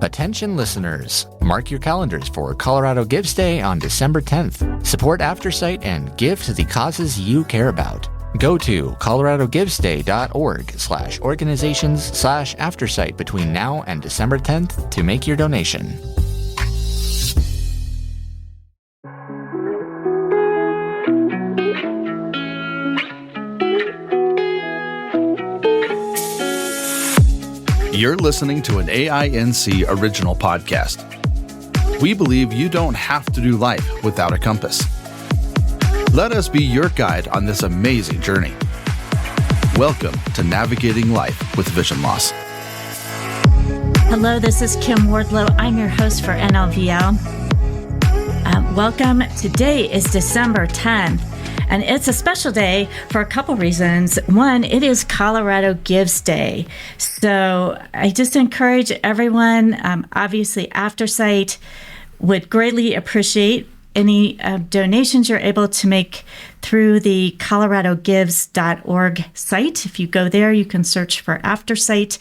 Attention listeners, mark your calendars for Colorado Gives Day on December 10th. Support Aftersight and give to the causes you care about. Go to coloradogivesday.org/organizations/aftersight between now and December 10th to make your donation. You're listening to an AINC original podcast. We believe you don't have to do life without a compass. Let us be your guide on this amazing journey. Welcome to Navigating Life with Vision Loss. Hello, this is Kim Wardlow. I'm your host for NLVL. Welcome. Today is December 10th. And it's a special day for a couple reasons. One, it is Colorado Gives Day. So I just encourage everyone, obviously Aftersight would greatly appreciate any donations you're able to make through the coloradogives.org site. If you go there, you can search for Aftersight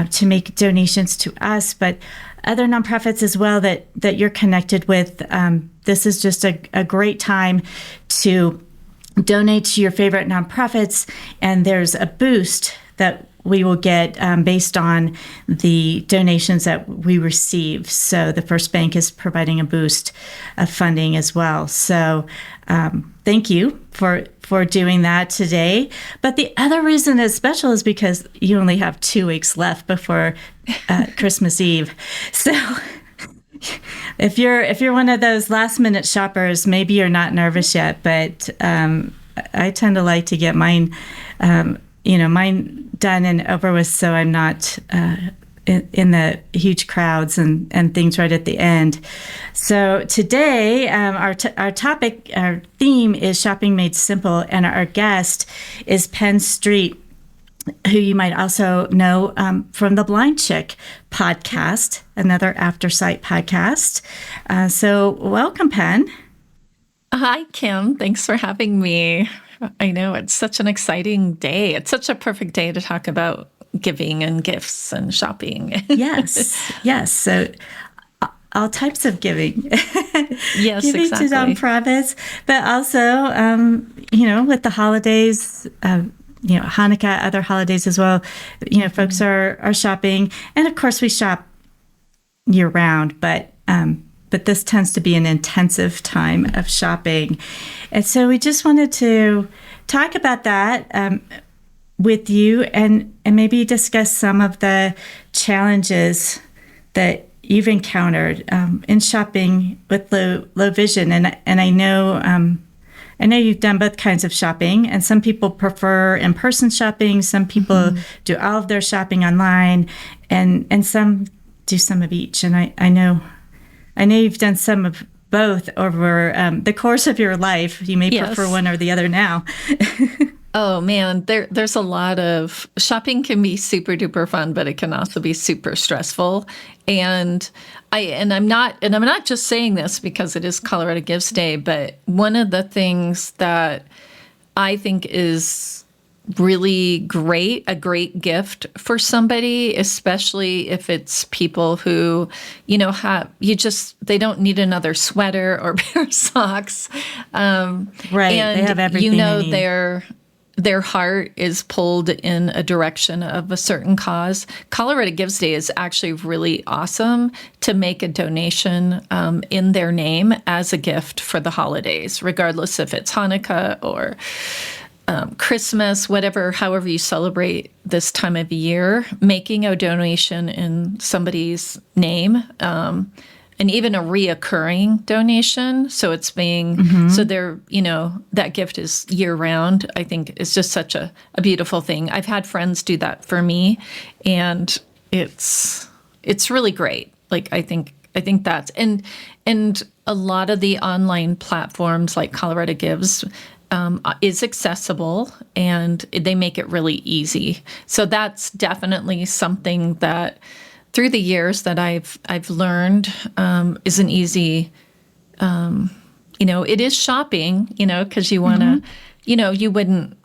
to make donations to us, but other nonprofits as well that you're connected with. This is just a great time to donate to your favorite nonprofits, and there's a boost that we will get based on the donations that we receive. So the First Bank is providing a boost of funding as well. So thank you for doing that today. But the other reason it's special is because you only have 2 weeks left before Christmas Eve. So if you're one of those last minute shoppers, maybe you're not nervous yet, but I tend to like to get mine done and over with, so I'm not in the huge crowds and things right at the end. So today, our theme is Shopping Made Simple, and our guest is Penn Street, who you might also know from the Blind Chick podcast, another Aftersight podcast. So welcome, Penn. Hi, Kim. Thanks for having me. I know it's such an exciting day. It's such a perfect day to talk about giving and gifts and shopping. Yes. So all types of giving. Yes, giving exactly. to nonprofits, but also, with the holidays, Hanukkah, other holidays as well, folks are shopping. And of course we shop year round, but this tends to be an intensive time of shopping. And so we just wanted to talk about that with you and maybe discuss some of the challenges that you've encountered in shopping with low vision. And I know you've done both kinds of shopping, and some people prefer in-person shopping. Some people do all of their shopping online, and some do some of each. And I know you've done some of both over the course of your life. You may prefer one or the other now. Oh man, there's a lot of shopping can be super duper fun, but it can also be super stressful. And I'm not just saying this because it is Colorado Gives Day, but one of the things that I think is really a great gift for somebody, especially if it's people who, they don't need another sweater or pair of socks. Right. And they have everything they need. Their heart is pulled in a direction of a certain cause. Colorado Gives Day is actually really awesome to make a donation in their name as a gift for the holidays, regardless if it's Hanukkah or Christmas, however you celebrate this time of year, making a donation in somebody's name, and even a reoccurring donation. So it's being, so they're, that gift is year round, I think is just such a beautiful thing. I've had friends do that for me, and it's really great. Like, I think that's, and a lot of the online platforms like Colorado Gives is accessible, and they make it really easy. So that's definitely something that through the years that I've learned isn't easy. It is shopping, because you want to, you wouldn't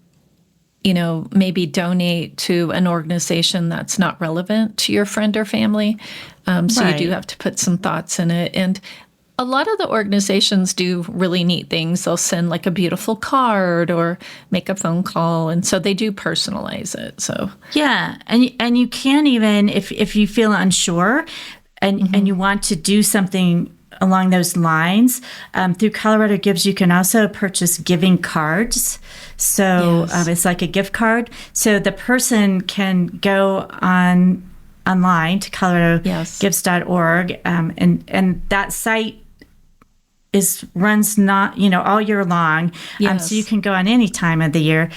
maybe donate to an organization that's not relevant to your friend or family. So you do have to put some thoughts in it. And a lot of the organizations do really neat things. They'll send like a beautiful card or make a phone call. And so they do personalize it. So yeah. And you can even, if you feel unsure and you want to do something along those lines, through Colorado Gives, you can also purchase giving cards. So it's like a gift card. So the person can go online to coloradogives.org, and that site runs not all year long. So you can go on any time of the year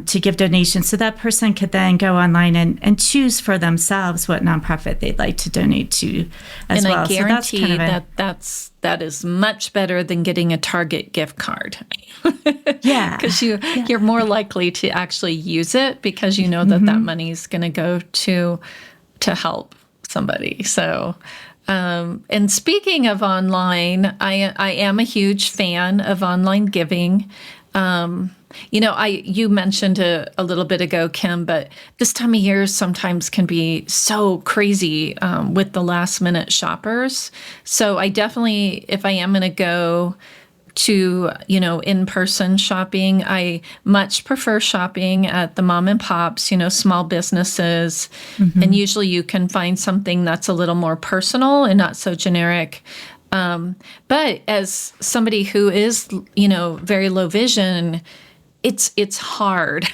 to give donations. So that person could then go online and choose for themselves what nonprofit they'd like to donate to as well. And I guarantee that is much better than getting a Target gift card. Yeah. Because you're more likely to actually use it because you know that money is going to go to help somebody. So, and speaking of online, I am a huge fan of online giving. You mentioned a little bit ago, Kim, but this time of year sometimes can be so crazy with the last minute shoppers. So I definitely, if I am going to go to, in-person shopping, I much prefer shopping at the mom and pops, small businesses. And usually you can find something that's a little more personal and not so generic. But as somebody who is, very low vision, it's hard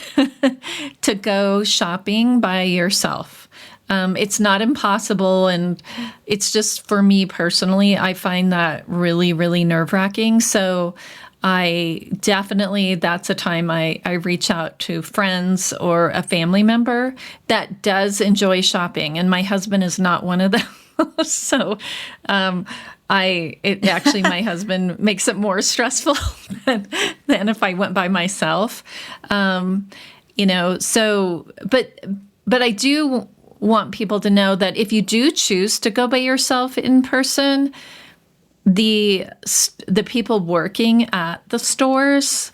to go shopping by yourself. It's not impossible, and it's just, for me personally, I find that really, really nerve-wracking. So that's a time I reach out to friends or a family member that does enjoy shopping, and my husband is not one of them. So my husband makes it more stressful than if I went by myself. But I do want people to know that if you do choose to go by yourself in person, the people working at the stores,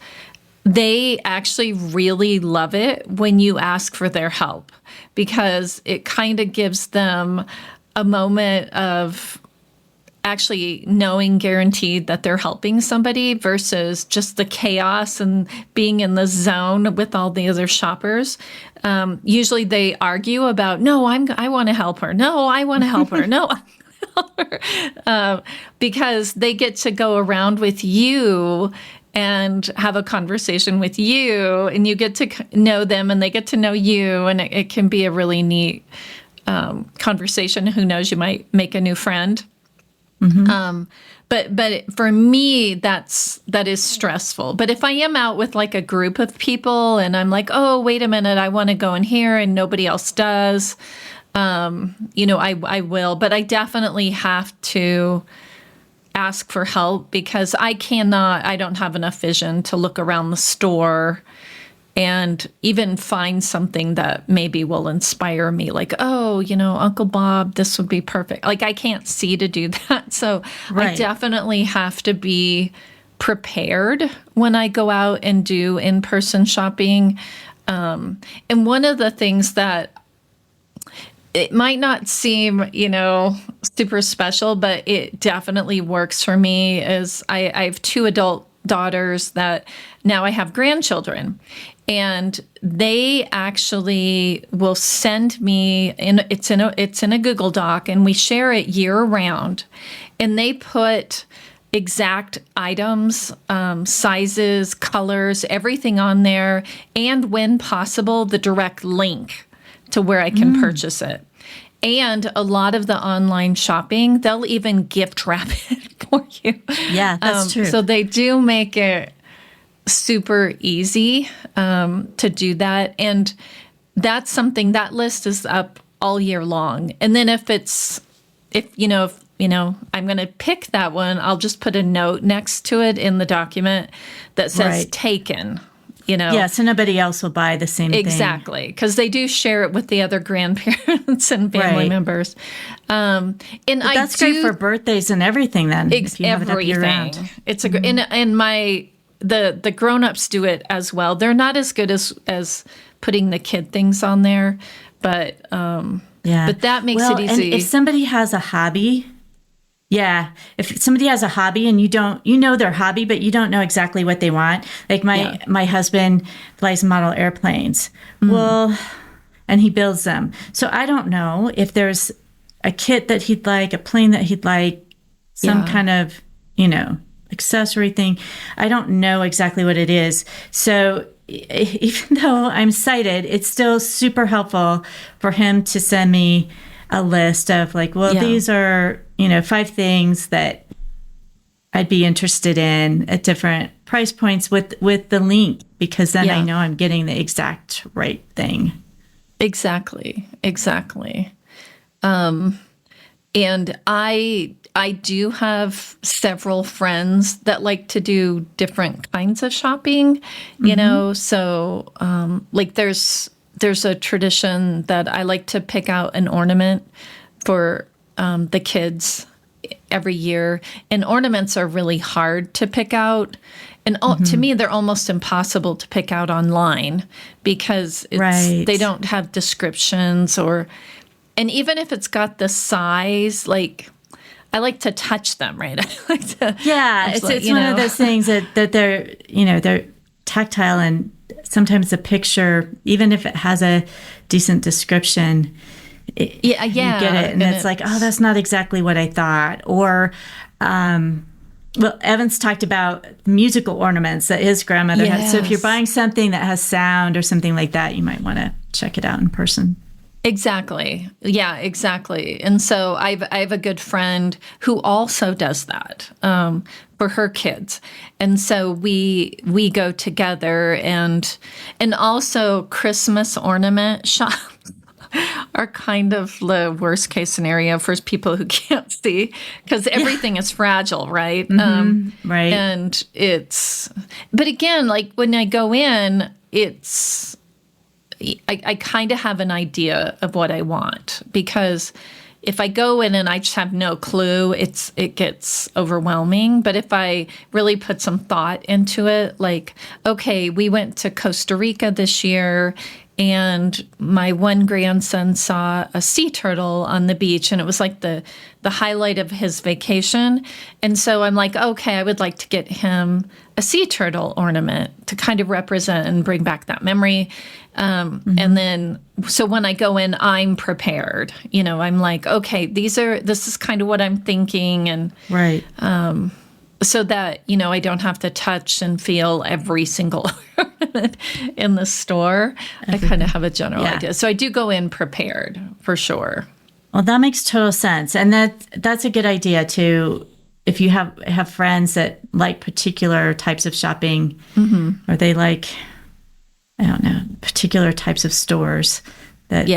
they actually really love it when you ask for their help, because it kind of gives them a moment of actually knowing guaranteed that they're helping somebody versus just the chaos and being in the zone with all the other shoppers. Usually they argue about, no, I want to help her. No, I want to help her. No, I want to help her. Because they get to go around with you and have a conversation with you, and you get to know them and they get to know you. And it can be a really neat conversation. Who knows, you might make a new friend. But for me, that is stressful. But if I am out with like a group of people and I'm like, oh, wait a minute, I want to go in here and nobody else does, I will. But I definitely have to ask for help because I don't have enough vision to look around the store and even find something that maybe will inspire me. Like, oh, Uncle Bob, this would be perfect. Like, I can't see to do that. So I definitely have to be prepared when I go out and do in-person shopping. And one of the things that it might not seem, super special, but it definitely works for me is I have 2 adult daughters that now I have grandchildren. And they actually will send me, it's in a Google Doc, and we share it year round. And they put exact items, sizes, colors, everything on there, and when possible, the direct link to where I can purchase it. And a lot of the online shopping, they'll even gift wrap it for you. Yeah, that's true. So they do make it super easy to do that. And that's something, that list is up all year long. And then if I'm going to pick that one, I'll just put a note next to it in the document that says taken. Yeah, so nobody else will buy the same thing. Exactly, because they do share it with the other grandparents and family members. And that's great for birthdays and everything. Then if you have it up everything. It's and the grown-ups do it as well. They're not as good as putting the kid things on there. But but that makes it easy. And if somebody has a hobby, if somebody has a hobby and you know their hobby, but you don't know exactly what they want. Like my husband flies model airplanes. Well, and he builds them. So I don't know if there's a kit that he'd like, a plane that he'd like, some kind of, accessory thing. I don't know exactly what it is. So even though I'm sighted, it's still super helpful for him to send me a list of these are, 5 things that I'd be interested in at different price points with the link, because then I know I'm getting the exact right thing. Exactly. And I do have several friends that like to do different kinds of shopping, so there's a tradition that I like to pick out an ornament for the kids every year. And ornaments are really hard to pick out. And to me, they're almost impossible to pick out online because they don't have descriptions and even if it's got the size, I like to touch them, right? I like to. Yeah, it's one of those things that they're tactile, and sometimes the picture, even if it has a decent description, you get it, and it's like, oh, that's not exactly what I thought. Or, Evans talked about musical ornaments that his grandmother had. So if you're buying something that has sound or something like that, you might want to check it out in person. Exactly. Yeah, exactly. And so I have a good friend who also does that for her kids. And so we go together, and also Christmas ornament shops are kind of the worst case scenario for people who can't see, because everything is fragile, right? Right. And but again, when I go in, I kind of have an idea of what I want, because if I go in and I just have no clue, it gets overwhelming. But if I really put some thought into it, okay, we went to Costa Rica this year, and my one grandson saw a sea turtle on the beach, and it was the highlight of his vacation. And so I'm like, okay, I would like to get him a sea turtle ornament to kind of represent and bring back that memory. And then, so when I go in, I'm prepared. I'm like, okay, this is kind of what I'm thinking, and so that I don't have to touch and feel every single ornament in the store. I kind of have a general idea. So I do go in prepared for sure. Well, that makes total sense, and that's a good idea too. If you have friends that like particular types of shopping, or they like, I don't know, particular types of stores, that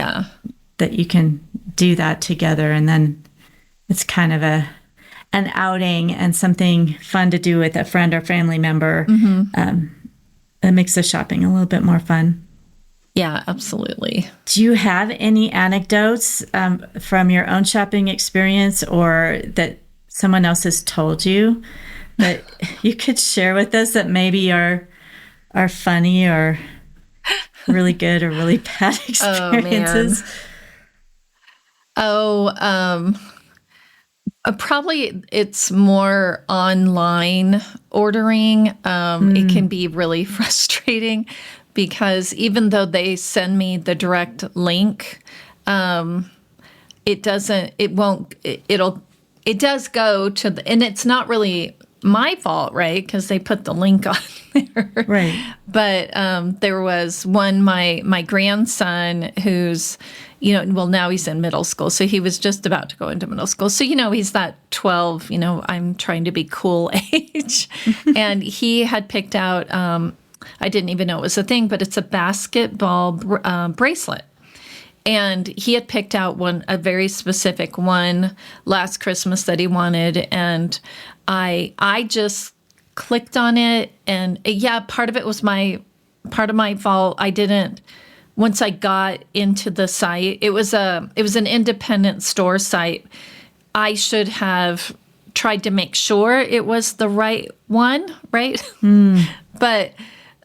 you can do that together, and then it's kind of an outing and something fun to do with a friend or family member. It makes the shopping a little bit more fun. Yeah, absolutely. Do you have any anecdotes from your own shopping experience, or that someone else has told you that you could share with us that maybe are funny or really good or really bad experiences? Probably it's more online ordering. It can be really frustrating, because even though they send me the direct link, it does go to and it's not really my fault, right? Because they put the link on there. Right. But there was one, my grandson, who's, now he's in middle school. So he was just about to go into middle school. So, he's that 12, I'm trying to be cool age. And he had picked out, I didn't even know it was a thing, but it's a basketball bracelet. And he had picked out a very specific one last Christmas that he wanted. And I just clicked on it, and part of it was part of my fault. I didn't, once I got into the site, it was an independent store site. I should have tried to make sure it was the right one, right? But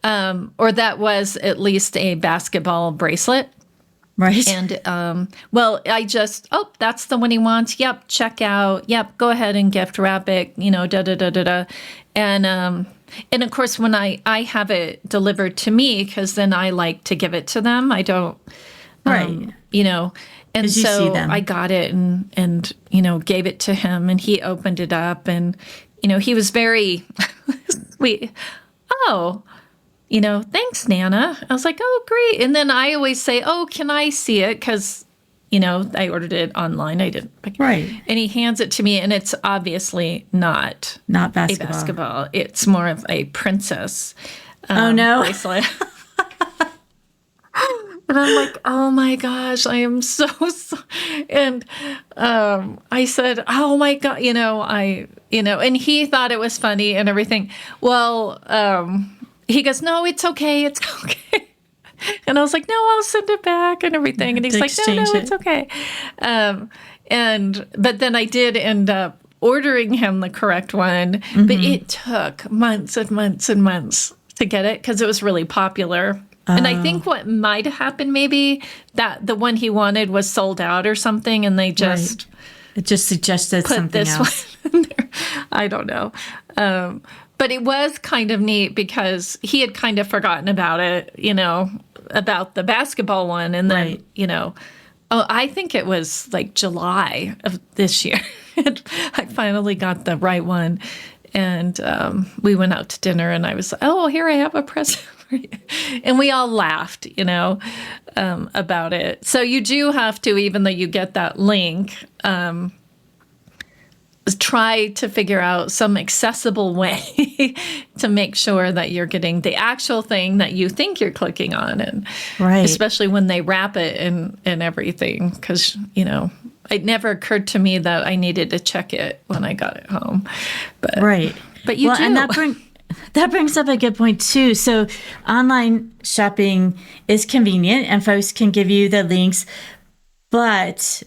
or that was at least a basketball bracelet. Right. And, well, that's the one he wants. Yep. Check out. Yep. Go ahead and gift wrap it, da. And of course, when I have it delivered to me, because then I like to give it to them. I don't, Right. And you so see them. I got it and gave it to him, and he opened it up, and, he was very sweet. Oh, thanks, Nana. I was like, oh, great. And then I always say, oh, can I see it? Because, I ordered it online. I didn't pick it. Right. And he hands it to me, and it's obviously not basketball. a basketball. It's more of a princess Oh, no. bracelet. And I'm like, oh my gosh, I am so and I said, oh my God, and he thought it was funny and everything. Well, he goes, no, it's okay. It's okay. And I was like, no, I'll send it back and everything. And he's like, no, it's okay. But then I did end up ordering him the correct one, but it took months and months and months to get it because it was really popular. And I think what might have happened maybe that the one he wanted was sold out or something, and they just it just suggested put something this else. one in there. I don't know. But it was kind of neat because he had kind of forgotten about it, about the basketball one. And then, I think it was like July of this year. I finally got the right one. And we went out to dinner, and I was like, oh, here I have a present for you. And we all laughed, about it. So you do have to, even though you get that link, try to figure out some accessible way to make sure that you're getting the actual thing that you think you're clicking on. And especially when they wrap it and everything, because, it never occurred to me that I needed to check it when I got it home. But you do. And that brings up a good point too. So online shopping is convenient, and folks can give you the links, but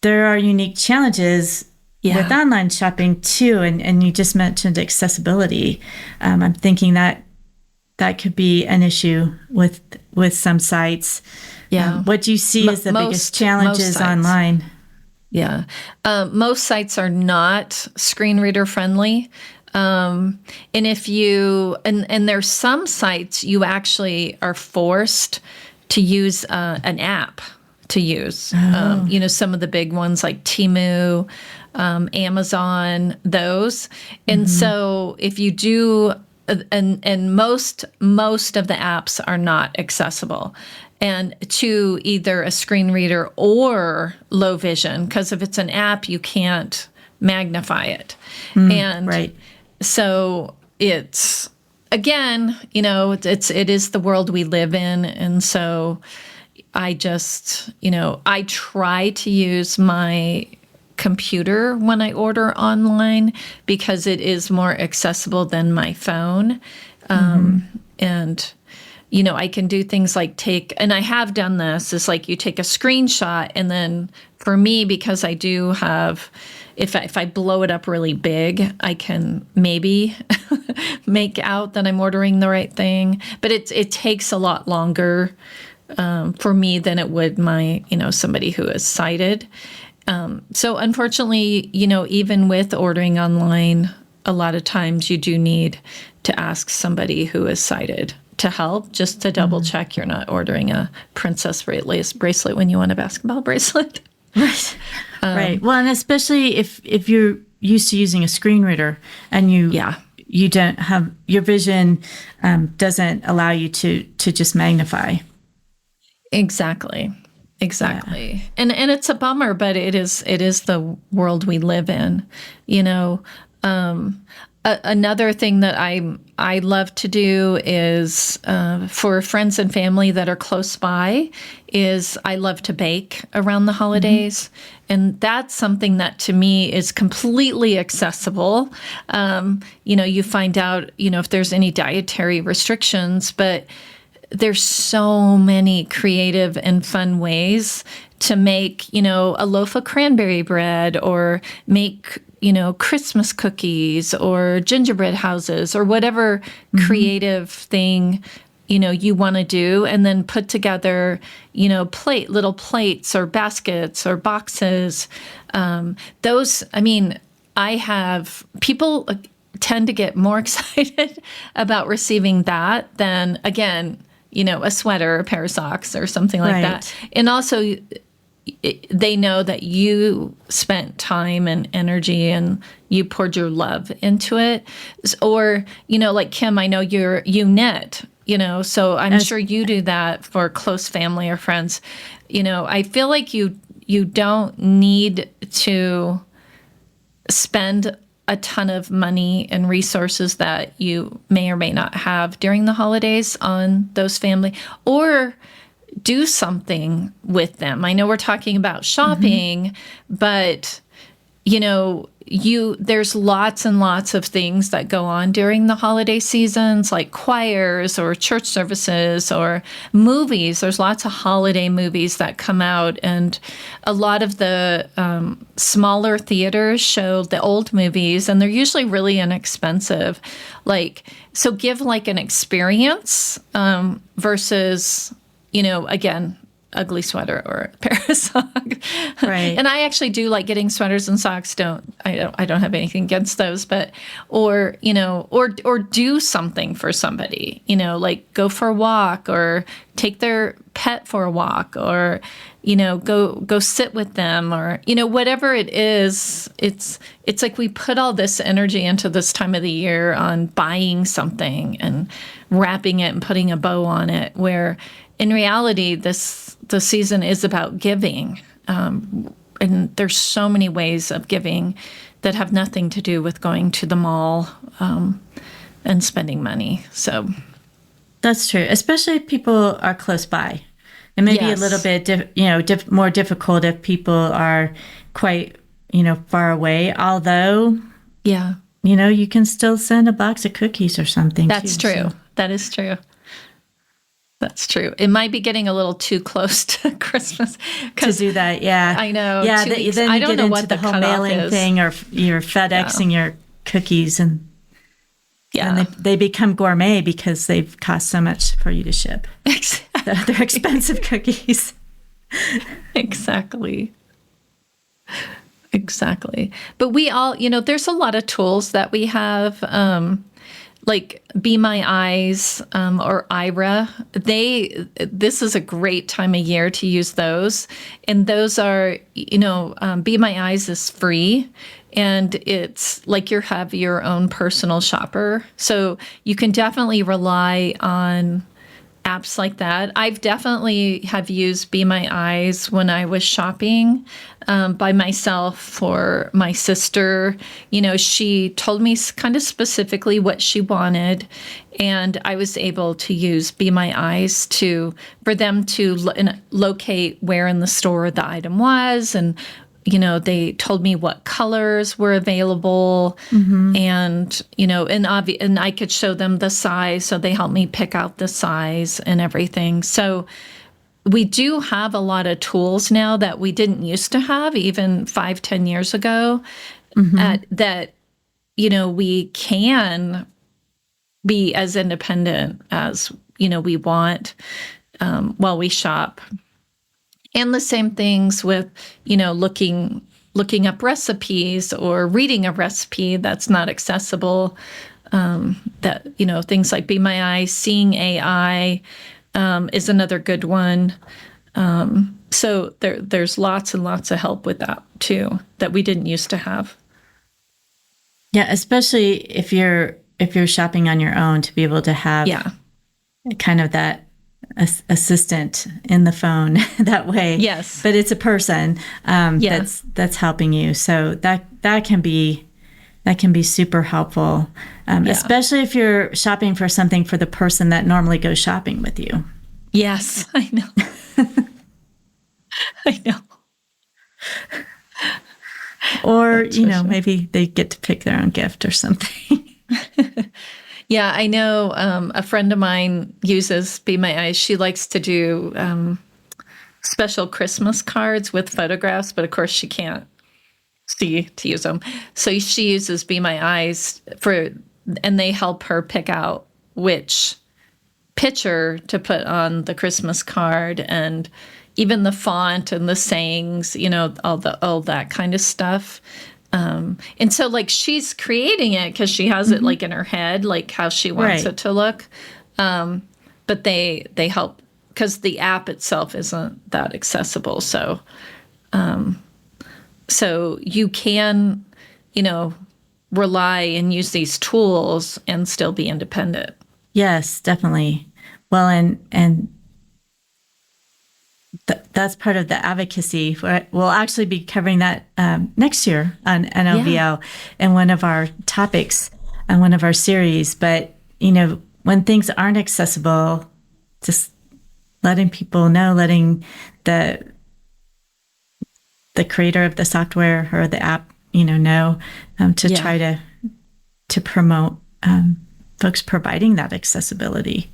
there are unique challenges with online shopping too. And you just mentioned accessibility. I'm thinking that could be an issue with some sites. Yeah. What do you see as the biggest challenges online? Yeah. Most sites are not screen reader friendly. And if you, and there's some sites you actually are forced to use an app to use. Some of the big ones like Temu, Amazon, those. And so if you do, and most of the apps are not accessible, and to either a screen reader or low vision, because if it's an app, you can't magnify it. So it's, again, it is the world we live in. And so I just, I try to use my computer when I order online because it is more accessible than my phone. And, I can do things like and I have done this, is like you take a screenshot, and then for me, because I do have, if I blow it up really big, I can maybe make out that I'm ordering the right thing. But it takes a lot longer for me than it would somebody who is sighted. So unfortunately, even with ordering online, a lot of times you do need to ask somebody who is sighted to help, just to double check you're not ordering a princess bracelet when you want a basketball bracelet. Right. Right. Well, and especially if you're used to using a screen reader and you don't have, your vision doesn't allow you to just magnify. Exactly. Yeah. And it's a bummer, but it is the world we live in. Another thing that I love to do is for friends and family that are close by is I love to bake around the holidays. And that's something that to me is completely accessible. You find out, if there's any dietary restrictions, but there's so many creative and fun ways to make, a loaf of cranberry bread, or make, Christmas cookies or gingerbread houses or whatever creative thing, you want to do, and then put together, little plates or baskets or boxes. People tend to get more excited about receiving that than, again, a sweater, a pair of socks or something like that. And also, they know that you spent time and energy and you poured your love into it. Or, like Kim, I know you knit, so I'm sure you do that for close family or friends. I feel like you don't need to spend a ton of money and resources that you may or may not have during the holidays on those family, or do something with them. I know we're talking about shopping, but there's lots and lots of things that go on during the holiday seasons, like choirs or church services or movies. There's lots of holiday movies that come out, and a lot of the smaller theaters show the old movies, and they're usually really inexpensive. So give an experience versus, again, ugly sweater or a pair of socks. Right. And I actually do like getting sweaters and socks. I don't have anything against those, but or do something for somebody, like go for a walk or take their pet for a walk, or go sit with them, or whatever it is. It's like we put all this energy into this time of the year on buying something and wrapping it and putting a bow on it, where in reality, the season is about giving. And there's so many ways of giving that have nothing to do with going to the mall and spending money. So That's true, especially if people are close by. It may be a little bit, more difficult if people are quite, far away. Although, you can still send a box of cookies or something. That's too, true. So. That is true. That's true. It might be getting a little too close to Christmas to do that. Yeah, I know. Yeah, then you get into the whole mailing thing, or you're FedExing your cookies, and they become gourmet because they've cost so much for you to ship. Exactly. They're expensive cookies. Exactly. But we all, there's a lot of tools that we have. Like Be My Eyes or Ira, this is a great time of year to use those. And those are, Be My Eyes is free, and it's like you have your own personal shopper. So you can definitely rely on apps like that. I've definitely have used Be My Eyes when I was shopping by myself for my sister. She told me kind of specifically what she wanted, and I was able to use Be My Eyes for them to locate where in the store the item was, and they told me what colors were available, and and I could show them the size, so they helped me pick out the size and everything. So we do have a lot of tools now that we didn't used to have even 5-10 years ago, that we can be as independent as we want while we shop. And the same things with, looking up recipes or reading a recipe that's not accessible. Things like Be My Eyes, Seeing AI is another good one. So there's lots and lots of help with that too that we didn't used to have. Yeah, especially if you're shopping on your own, to be able to have kind of that assistant in the phone that way. Yes. But it's a person that's helping you. So that can be super helpful, especially if you're shopping for something for the person that normally goes shopping with you. Yes, I know. I know. Or, maybe they get to pick their own gift or something. Yeah, I know a friend of mine uses Be My Eyes. She likes to do special Christmas cards with photographs, but of course she can't to use them. So she uses Be My Eyes and they help her pick out which picture to put on the Christmas card, and even the font and the sayings, all that kind of stuff. And so like she's creating it because she has it like in her head, like how she wants it to look. But they help because the app itself isn't that accessible. So you can, rely and use these tools and still be independent. Yes, definitely. Well, and that's part of the advocacy. We'll actually be covering that next year on NOVL in one of our topics and one of our series. But, when things aren't accessible, just letting people know, letting the creator of the software or the app, know to try to promote folks providing that accessibility.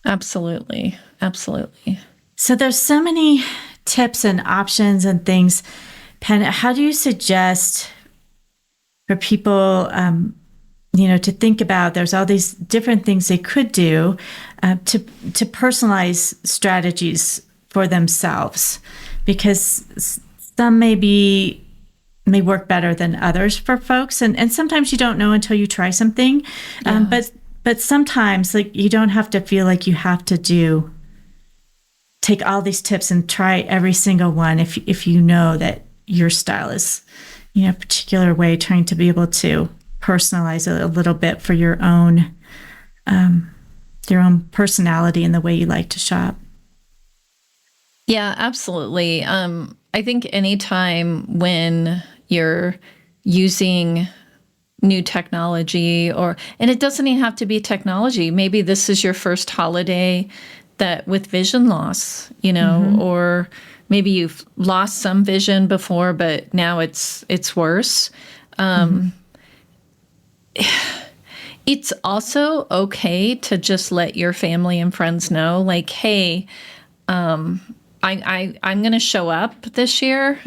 Absolutely. So there's so many tips and options and things. Penn, how do you suggest for people, to think about? There's all these different things they could do to personalize strategies for themselves, because some may work better than others for folks, and sometimes you don't know until you try something. But sometimes, like, you don't have to feel like you have to take all these tips and try every single one if you know that your style is, a particular way, trying to be able to personalize it a little bit for your own personality and the way you like to shop. Yeah, absolutely. I think anytime when you're using new technology, and it doesn't even have to be technology. Maybe this is your first holiday with vision loss, or maybe you've lost some vision before, but now it's worse. It's also okay to just let your family and friends know, like, hey, I'm going to show up this year,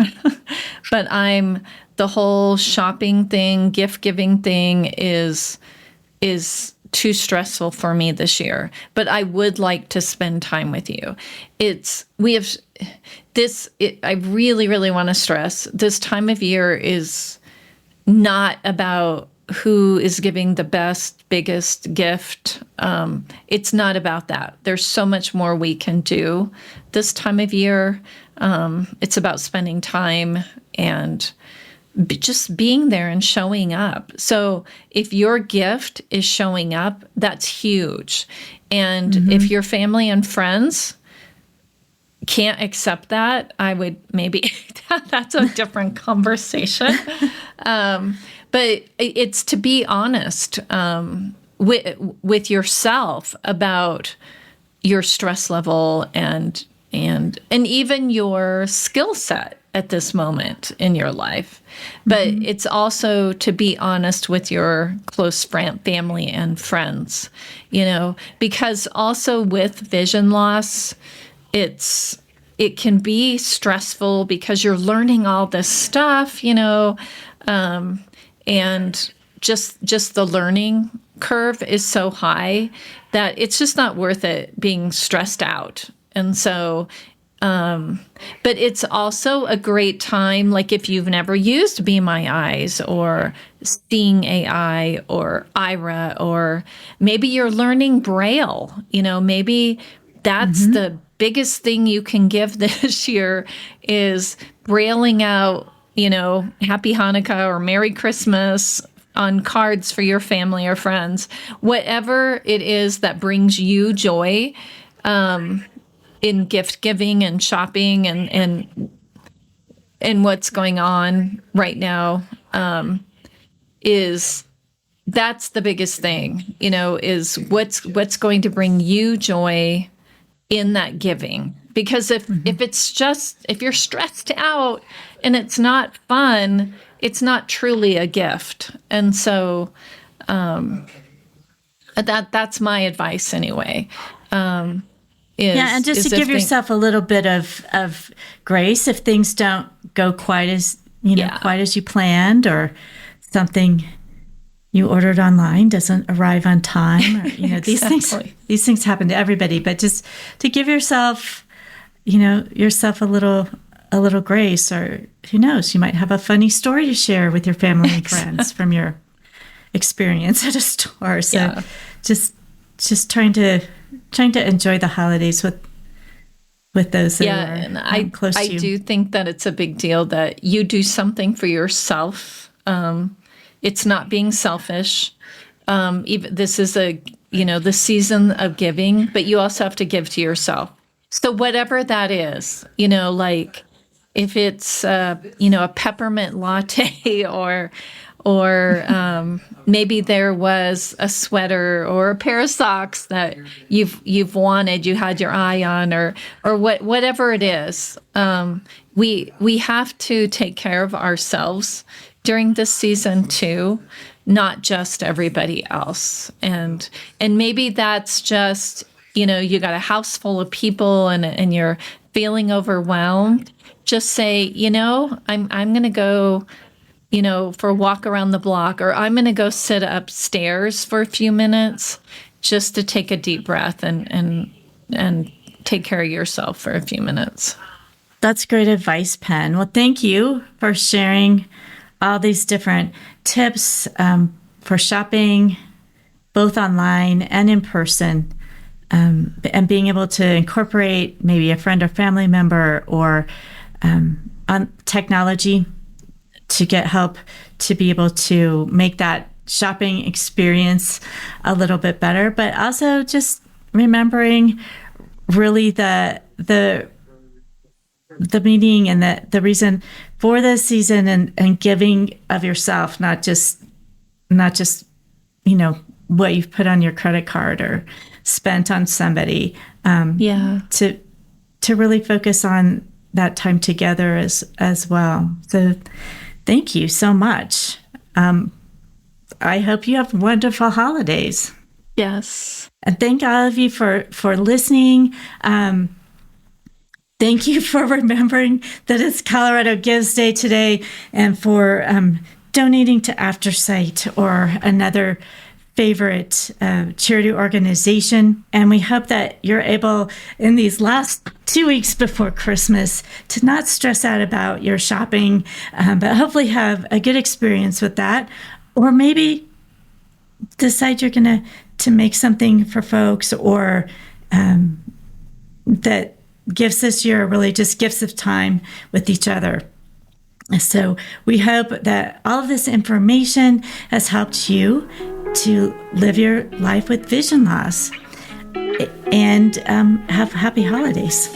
but the whole shopping thing, gift giving thing is too stressful for me this year, but I would like to spend time with you. I really, really want to stress, this time of year is not about who is giving the best, biggest gift. It's not about that. There's so much more we can do this time of year. It's about spending time and just being there and showing up. So if your gift is showing up, that's huge. And if your family and friends can't accept that, I would maybe, that's a different conversation. But it's to be honest with yourself about your stress level and even your skill set at this moment in your life. But it's also to be honest with your close family and friends, because also with vision loss, it can be stressful because you're learning all this stuff, and just the learning curve is so high that it's just not worth it being stressed out. And so, but it's also a great time, like if you've never used Be My Eyes or Seeing AI or Ira, or maybe you're learning Braille, maybe that's the biggest thing you can give this year is brailing out, Happy Hanukkah or Merry Christmas on cards for your family or friends. Whatever it is that brings you joy in gift giving and shopping and what's going on right now, that's the biggest thing, is what's going to bring you joy in that giving. Because if you're stressed out and it's not fun, it's not truly a gift. And so that's my advice anyway. And just to give yourself a little bit of grace if things don't go quite as quite as you planned, or something you ordered online doesn't arrive on time, or, Exactly. these things happen to everybody, but just to give yourself a little grace, or who knows, you might have a funny story to share with your family and friends from your experience at a store. So just trying to enjoy the holidays with those that are close to you. I do think that it's a big deal that you do something for yourself. It's not being selfish. Even this is the season of giving, but you also have to give to yourself. So whatever that is, like if it's a peppermint latte, or maybe there was a sweater or a pair of socks that you've wanted, you had your eye on, or whatever it is. We have to take care of ourselves during this season too, not just everybody else. And maybe that's just, you got a house full of people and you're feeling overwhelmed. Just say, I'm going to go, for a walk around the block, or I'm going to go sit upstairs for a few minutes just to take a deep breath and take care of yourself for a few minutes. That's great advice, Penn. Well, thank you for sharing all these different tips for shopping, both online and in person, and being able to incorporate maybe a friend or family member, or on technology to get help to be able to make that shopping experience a little bit better, but also just remembering really the meaning and the reason for the season, and giving of yourself, not just what you've put on your credit card or spent on somebody. To really focus on that time together as well. So thank you so much. I hope you have wonderful holidays. Yes. And thank all of you for listening. Thank you for remembering that it's Colorado Gives Day today, and for donating to AfterSight or another favorite charity organization. And we hope that you're able, in these last 2 weeks before Christmas, to not stress out about your shopping, but hopefully have a good experience with that. Or maybe decide you're going to make something for folks, or that gifts this year are really just gifts of time with each other. So we hope that all of this information has helped you to live your life with vision loss, and have happy holidays.